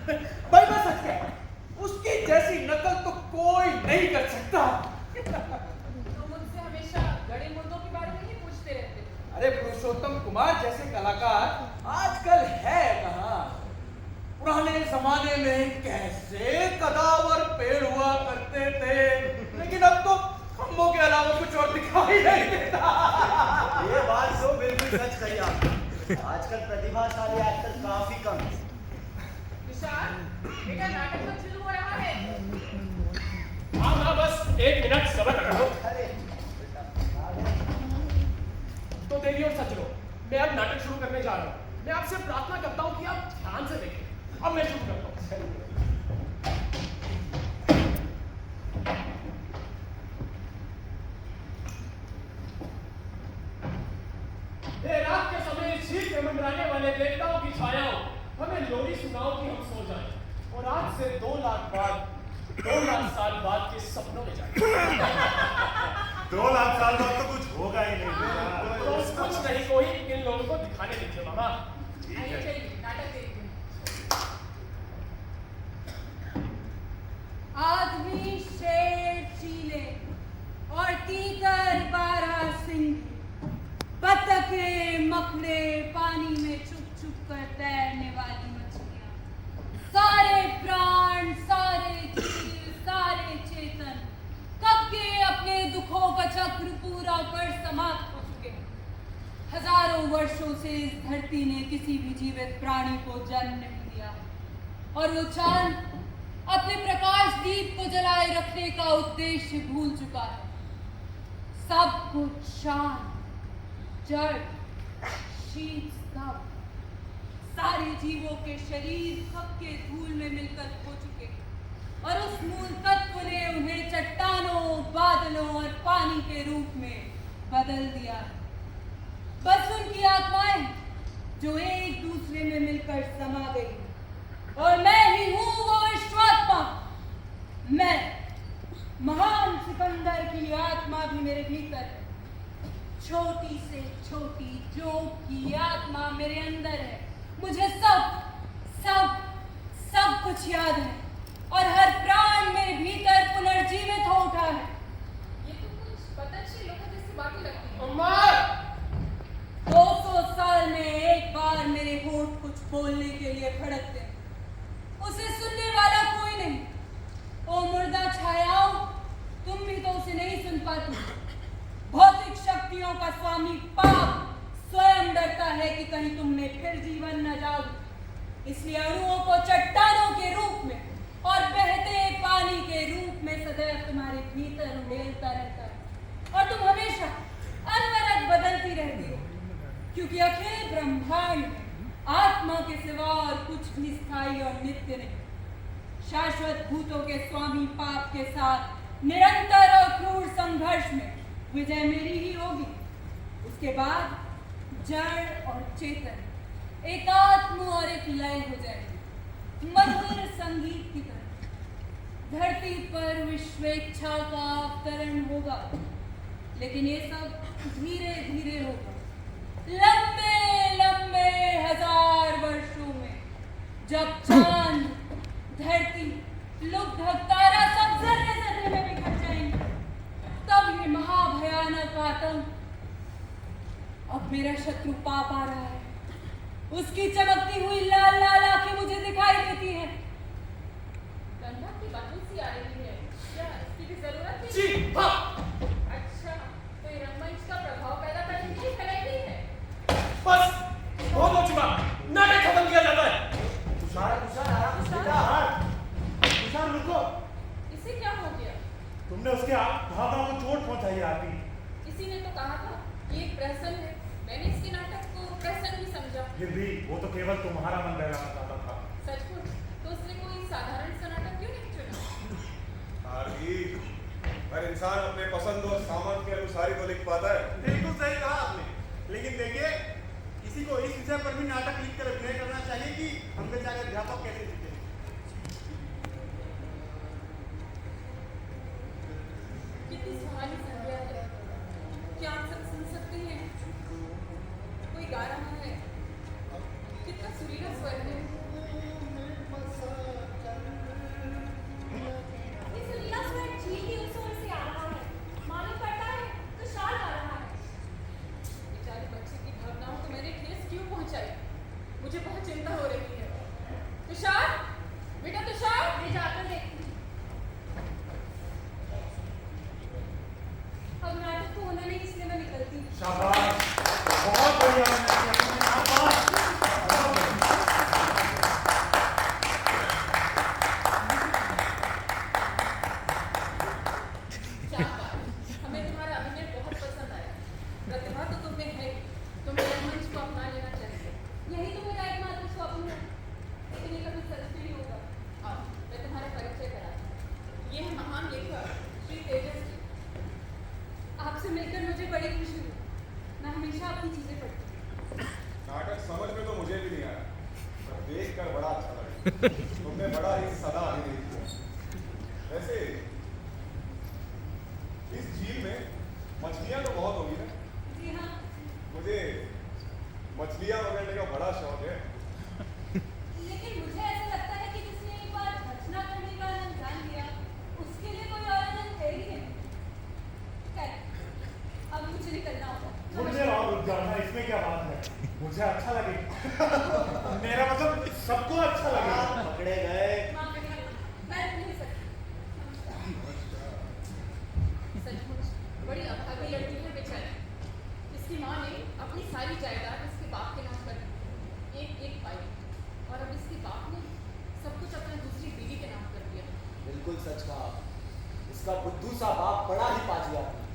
भाई मैं सच कह, उसकी जैसी नकल तो कोई नहीं कर सकता। तो मुझसे हमेशा गड़े मुर्दों के बारे में ही पूछते रहते। अरे पुरुषोत्तम कुमार जैसे कलाकार आजकल है कहाँ। पुराने जमाने में कैसे कदावर पेड़ हुआ करते थे, लेकिन अब तो खम्भों के अलावा कुछ और दिखाई नहीं देता। ये बात तो बिल्कुल सच कही आपने। आजकल प्रतिभाशाली एक्टर काफी कम है। विशाल, बेटा नाटक तो शुरू हो रहा है। हाँ बस 1 मिनट सब्र करो। अरे तो देवी और सज्जनों, मैं अब नाटक शुरू करने जा रहा हूँ। मैं आपसे प्रार्थना करता हूँ कि आप ध्यान से देखें। अब मैं शुरू करता हूँ। रात के समय शीघ्र मंडराने वाले देवताओं की छायाओं हमें लोरी सुनाओ कि हम सो जाएं और आज से 2 लाख साल बाद के सपनों में जाएं। 2 लाख साल बाद तो कुछ होगा ही नहीं। तो कुछ नहीं, कोई इन लोगों को दिखाने दीजिए मामा। आइए चलिए नाटक देखते हैं। आदमी शेर चीले और तीतर बारहसिंगी, बतखे मकड़े, पानी में छुप छुप कर तैरने वाली मछलियां, सारे प्राण, सारे जीव, सारे चेतन कब के अपने दुखों का चक्र पूरा कर समाप्त हो चुके हैं। हजारों वर्षों से इस धरती ने किसी भी जीवित प्राणी को जन्म नहीं दिया और वो चांद अपने प्रकाश दीप को जलाए रखने का उद्देश्य भूल चुका है। सब कुछ शांत, जड़, शीत, स्तब्ध, सारे जीवों के शरीर कब के धूल में मिलकर खो चुके और उस मूल तत्व ने उन्हें चट्टानों, बादलों और पानी के रूप में बदल दिया। बस उनकी आत्माएं जो एक दूसरे में मिलकर समा गई और मैं ही हूं वो विश्वात्मा। मैं महान सिकंदर की आत्मा भी मेरे भीतर है। छोटी से छोटी जोग की आत्मा मेरे अंदर है। मुझे सब सब सब कुछ याद है और हर प्राण मेरे भीतर पुनर्जीवित हो उठा है। ये तो कुछ पतंजलि लोगों जैसी बातें लगती हैं। अम्मा! 200 साल में एक बार मेरे होठ कुछ बोलने के लिए खड़कते हैं, उसे सुनने वाला कोई नहीं। ओ मुर्दा छायाओं, तुम भी तो उसे नहीं सुन पाती। भौतिक शक्तियों का स्वामी पाप स्वयं डरता है कि कहीं तुमने फिर जीवन न जाओ, इसलिए अणुओं को चट्टानों के रूप में और बहते पानी के रूप में सदैव तुम्हारे भीतर उड़ेलता रहता है और तुम हमेशा अनवरत बदलती रहती हो, क्योंकि अखिल ब्रह्मांड में आत्मा के सिवा और कुछ भी स्थायी और नित्य नहीं। शाश्वत भूतों के स्वामी पाप के साथ निरंतर और क्रूर संघर्ष में विजय मेरी ही होगी। उसके बाद जड़ और चेतन एकात्म और एक लय हो जाएगी, मधुर संगीत की तरह। धरती पर विश्वेच्छा का अवतरण होगा, लेकिन ये सब धीरे धीरे होगा। लंबे लंबे हजार वर्षों में जब चांद, धरती, लुब्धक तारा सब जर्रे जर्रे में बिखर जाएंगे, तब ये महाभयानक आतंक अब मेरा शत्रु पाप आ रहा है। उसकी चमकती हुई लाल लाल आंखें मुझे दिखाई देती हैं। गंधा की बदबू सी आ रही है, क्या इसकी भी जरूरत है? जी हाँ। अच्छा, तो ये रंगमंच का प्रभाव पैदा करने के लिए फैलाई गई है। बस बहुत हो चुका, नाटक खत्म किया जाता है। तुषार आराम से तुषार रुको। इसे क्या हो गया? तुमने उसके भावनाओं को चोट पहुंचाई आती। किसी ने तो कहा था कि ये प्रहसन है। मैंने इसके नाटक को प्रहसन ही समझा। फिर भी वो तो केवल तुम्हारा मन बहलाना चाहता था। सचमुच तो उसने कोई साधारण सा नाटक क्यों नहीं चुना? हर इंसान अपने पसंद और सामर्थ्य के अनुसार ही तो लिख पाता है। बिल्कुल सही कहा आपने। लेकिन देखिए, किसी को इस विषय पर भी नाटक लिखकर अभिनय करना चाहिए कि हम बेचारे अध्यापक कैसे लिखे। कितनी सुहानी संध्या है। क्या आप सब सुन सकते हैं? कोई गा रहा है। कितना सुरीला स्वर है। हमेशा अपनी चीजें पढ़ती हूँ। नाटक समझ में तो मुझे भी नहीं आया, पर देख कर बड़ा अच्छा लगा। तुमने बड़ा ही सदा अभिनय किया। वैसे इस झील में मछलियां तो बहुत होगी ना? जी हाँ। मुझे मछलियां पकड़ने का बड़ा शौक है। लेकिन मुझे ऐसा लगता है कि जिसने एक बार रचना करने का आनंद जान लिया, उसके लिए कोई और आनंद है ही नहीं। खैर, अब मुझे निकलना होगा। थोड़ी देर और रुक जाओ ना, इसमें क्या बात है? मुझे अच्छा लगे। मेरा मतलब सबको अच्छा लगे। आप पकड़े गए। माफ करिए, मैं नहीं सकती। सचमुच बड़ी अभागी लड़की है बेचारी। इसकी माँ ने अपनी सारी जायदाद इसके बाप के नाम कर दी, एक पाई, और अब इसके बाप ने सब कुछ अपने दूसरी बीवी के नाम कर दिया। बिल्कुल सच कहा। इसका बुद्धू सा बाप बड़ा ही पाजिया था।